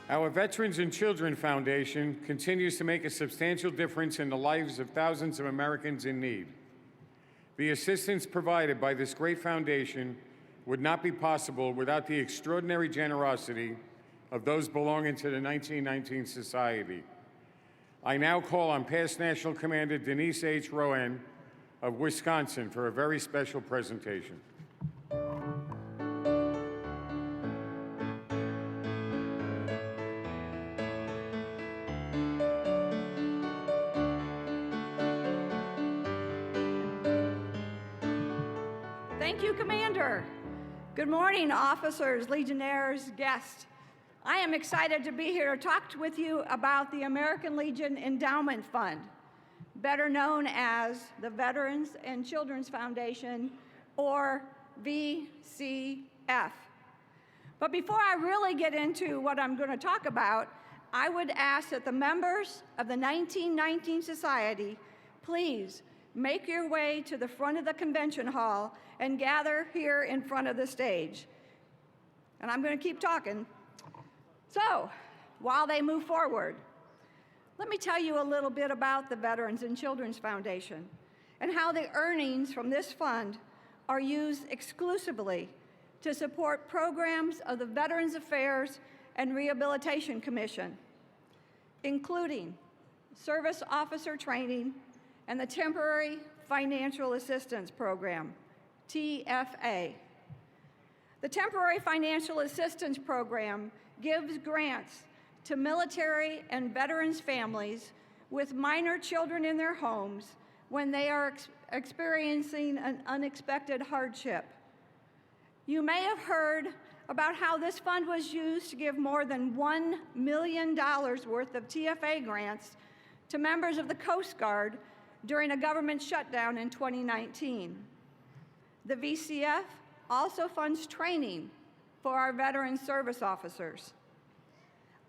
Our Veterans and Children Foundation continues to make a substantial difference in the lives of thousands of Americans in need. The assistance provided by this great foundation would not be possible without the extraordinary generosity of those belonging to the 1919 Society. I now call on past National Commander Denise H. Rohan of Wisconsin for a very special presentation. Thank you, Commander. Good morning, officers, legionnaires, guests. I am excited to be here to talk with you about the American Legion Endowment Fund, better known as the Veterans and Children's Foundation, or VCF. But before I really get into what I'm going to talk about, I would ask that the members of the 1919 Society please make your way to the front of the convention hall and gather here in front of the stage. And I'm going to keep talking. So, while they move forward, let me tell you a little bit about the Veterans and Children's Foundation and how the earnings from this fund are used exclusively to support programs of the Veterans Affairs and Rehabilitation Commission, including service officer training and the Temporary Financial Assistance Program, TFA. The Temporary Financial Assistance Program gives grants to military and veterans families with minor children in their homes when they are experiencing an unexpected hardship. You may have heard about how this fund was used to give more than $1 million worth of TFA grants to members of the Coast Guard during a government shutdown in 2019. The VCF also funds training for our veteran service officers.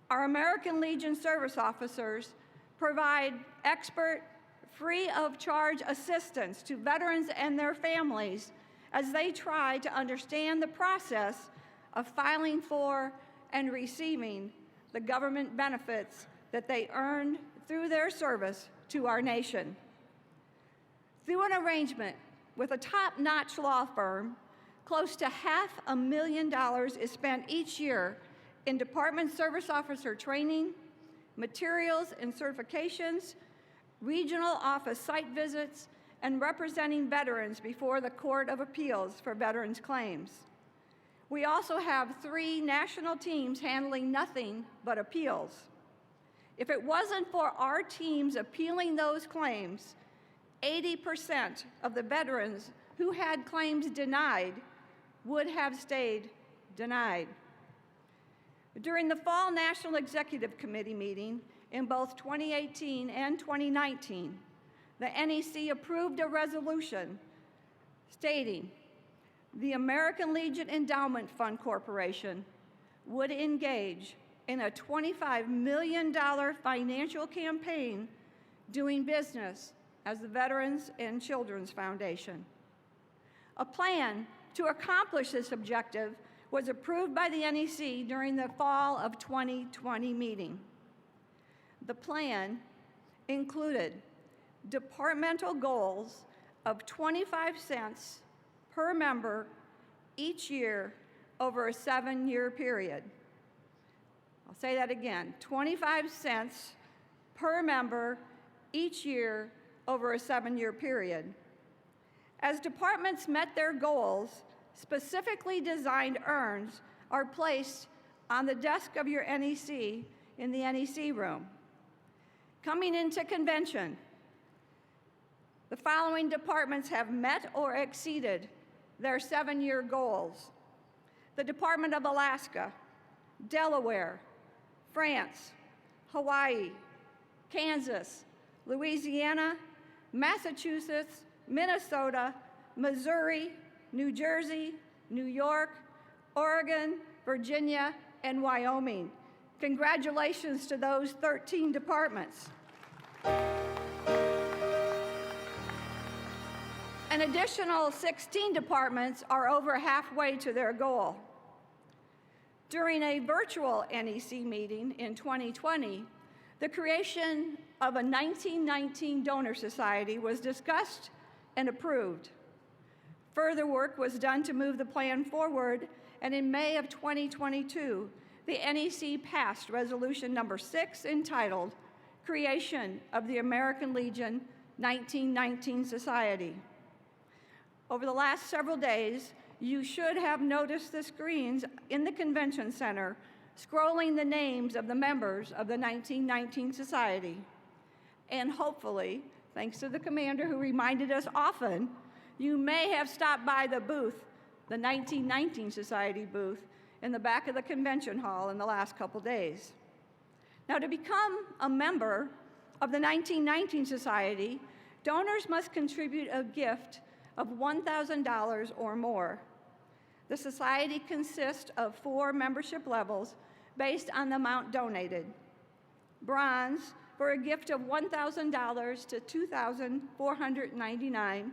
Our American Legion service officers provide expert, free of charge assistance to veterans and their families as they try to understand the process of filing for and receiving the government benefits that they earned through their service to our nation. Through an arrangement with a top-notch law firm, close to $500,000 is spent each year in Department Service Officer training, materials and certifications, regional office site visits, and representing veterans before the Court of Appeals for Veterans Claims. We also have 3 national teams handling nothing but appeals. If it wasn't for our teams appealing those claims, 80% of the veterans who had claims denied would have stayed denied. During the Fall National Executive Committee meeting in both 2018 and 2019, the NEC approved a resolution stating the American Legion Endowment Fund Corporation would engage in a $25 million financial campaign doing business as the Veterans and Children's Foundation. A plan to accomplish this objective was approved by the NEC during the fall of 2020 meeting. The plan included departmental goals of 25 cents per member each year over a 7-year period. I'll say that again, 25 cents per member each year over a 7-year period. As departments met their goals, specifically designed urns are placed on the desk of your NEC in the NEC room. Coming into convention, the following departments have met or exceeded their 7-year goals: the Department of Alaska, Delaware, France, Hawaii, Kansas, Louisiana, Massachusetts, Minnesota, Missouri, New Jersey, New York, Oregon, Virginia, and Wyoming. Congratulations to those 13 departments. An additional 16 departments are over halfway to their goal. During a virtual NEC meeting in 2020, the creation of a 1919 donor society was discussed and approved. Further work was done to move the plan forward, and in May of 2022, the NEC passed Resolution Number 6 entitled Creation of the American Legion 1919 Society. Over the last several days, you should have noticed the screens in the Convention Center scrolling the names of the members of the 1919 Society. And hopefully, thanks to the commander who reminded us often, you may have stopped by the booth, the 1919 Society booth, in the back of the convention hall in the last couple days. Now, to become a member of the 1919 Society, donors must contribute a gift of $1,000 or more. The society consists of 4 membership levels based on the amount donated. Bronze for a gift of $1,000 to $2,499.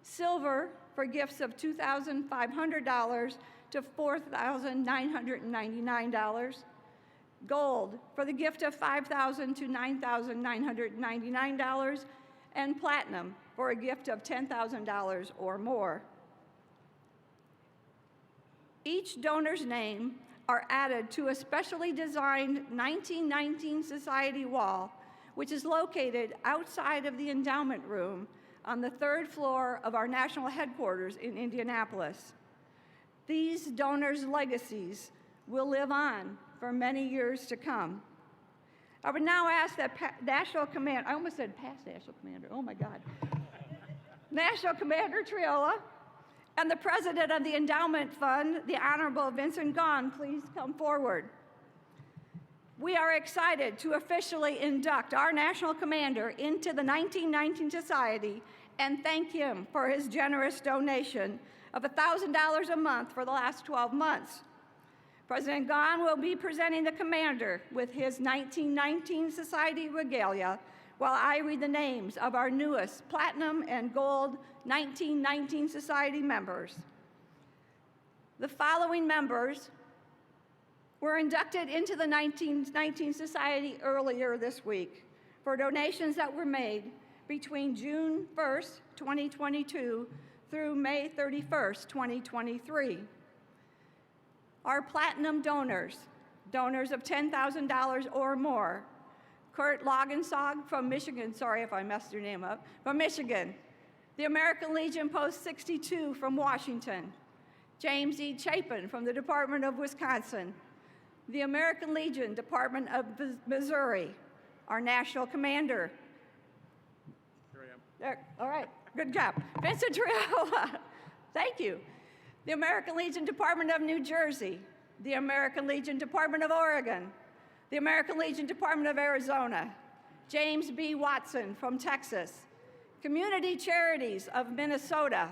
Silver for gifts of $2,500 to $4,999. Gold for the gift of $5,000 to $9,999. And platinum for a gift of $10,000 or more. Each donor's name are added to a specially designed 1919 Society wall, which is located outside of the endowment room on the 3rd floor of our national headquarters in Indianapolis. These donors' legacies will live on for many years to come. I would now ask that National Commander, I almost said past National Commander, oh my God. National Commander Triola and the President of the Endowment Fund, the Honorable Vincent Gahn, please come forward. We are excited to officially induct our National Commander into the 1919 Society and thank him for his generous donation of $1,000 a month for the last 12 months. President Gahn will be presenting the commander with his 1919 Society regalia while I read the names of our newest Platinum and Gold 1919 Society members. The following members were inducted into the 1919 Society earlier this week for donations that were made between June 1st, 2022 through May 31st, 2023. Our platinum donors, donors of $10,000 or more: Kurt Logensog from Michigan, sorry if I messed your name up, from Michigan. The American Legion Post 62 from Washington. James E. Chapin from the Department of Wisconsin. The American Legion Department of Missouri, our national commander. Here I am. There, all right, good job. Vincent Triola, thank you. The American Legion Department of New Jersey. The American Legion Department of Oregon. The American Legion Department of Arizona. James B. Watson from Texas. Community Charities of Minnesota.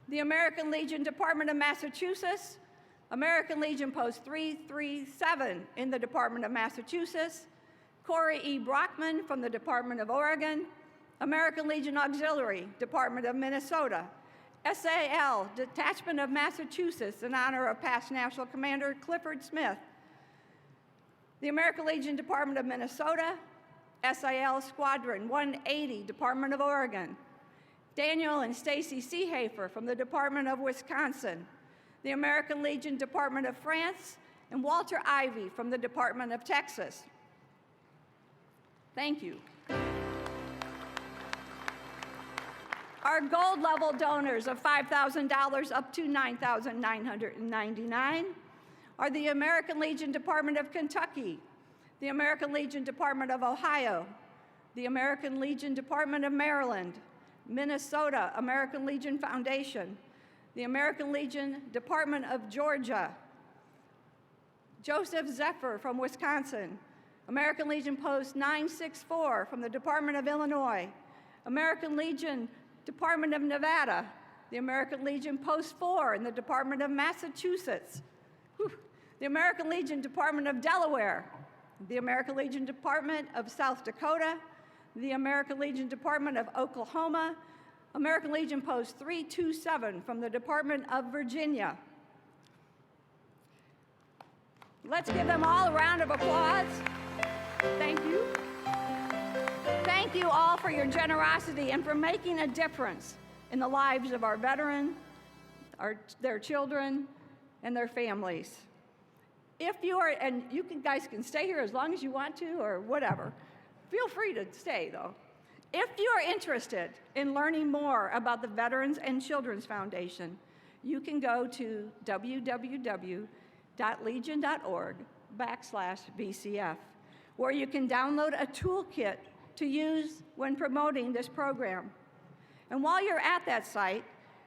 The American Legion Department of Massachusetts. American Legion Post 337 in the Department of Massachusetts. Corey E. Brockman from the Department of Oregon. American Legion Auxiliary, Department of Minnesota. SAL, Detachment of Massachusetts, in honor of past National Commander Clifford Smith. The American Legion Department of Minnesota. SAL Squadron 180, Department of Oregon. Daniel and Stacy Seehafer from the Department of Wisconsin. The American Legion Department of France, and Walter Ivy from the Department of Texas. Thank you. Our gold level donors of $5,000 up to $9,999 are the American Legion Department of Kentucky, the American Legion Department of Ohio, the American Legion Department of Maryland, Minnesota American Legion Foundation, the American Legion Department of Georgia, Joseph Zephyr from Wisconsin, American Legion Post 964 from the Department of Illinois, American Legion Department of Nevada, the American Legion Post 4 in the Department of Massachusetts, the American Legion Department of Delaware, the American Legion Department of South Dakota, the American Legion Department of Oklahoma, American Legion Post 327 from the Department of Virginia. Let's give them all a round of applause. Thank you. Thank you all for your generosity and for making a difference in the lives of our veterans, their children, and their families. If you are, and you guys can stay here as long as you want to or whatever. Feel free to stay, though. If you are interested in learning more about the Veterans and Children's Foundation, you can go to www.legion.org/VCF, where you can download a toolkit to use when promoting this program. And while you're at that site,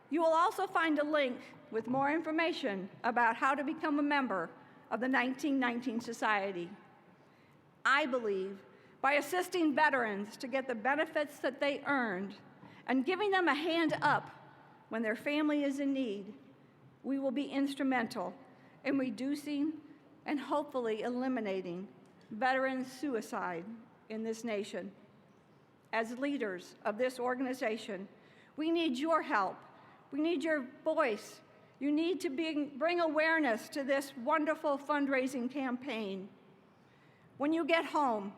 you will also find a link with more information about how to become a member of the 1919 Society. I believe by assisting veterans to get the benefits that they earned and giving them a hand up when their family is in need, we will be instrumental in reducing and hopefully eliminating veteran suicide in this nation. As leaders of this organization, we need your help. We need your voice. You need to bring awareness to this wonderful fundraising campaign. When you get home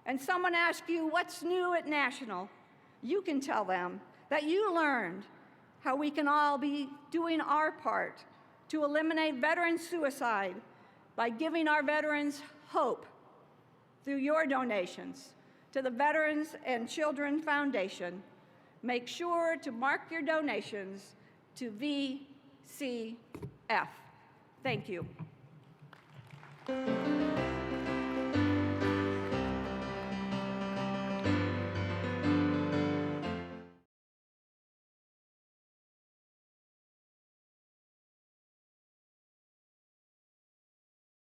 and someone asks you what's new at National, you can tell them that you learned how we can all be doing our part to eliminate veteran suicide by giving our veterans hope through your donations to the Veterans and Children Foundation. Make sure to mark your donations to VCF. Thank you.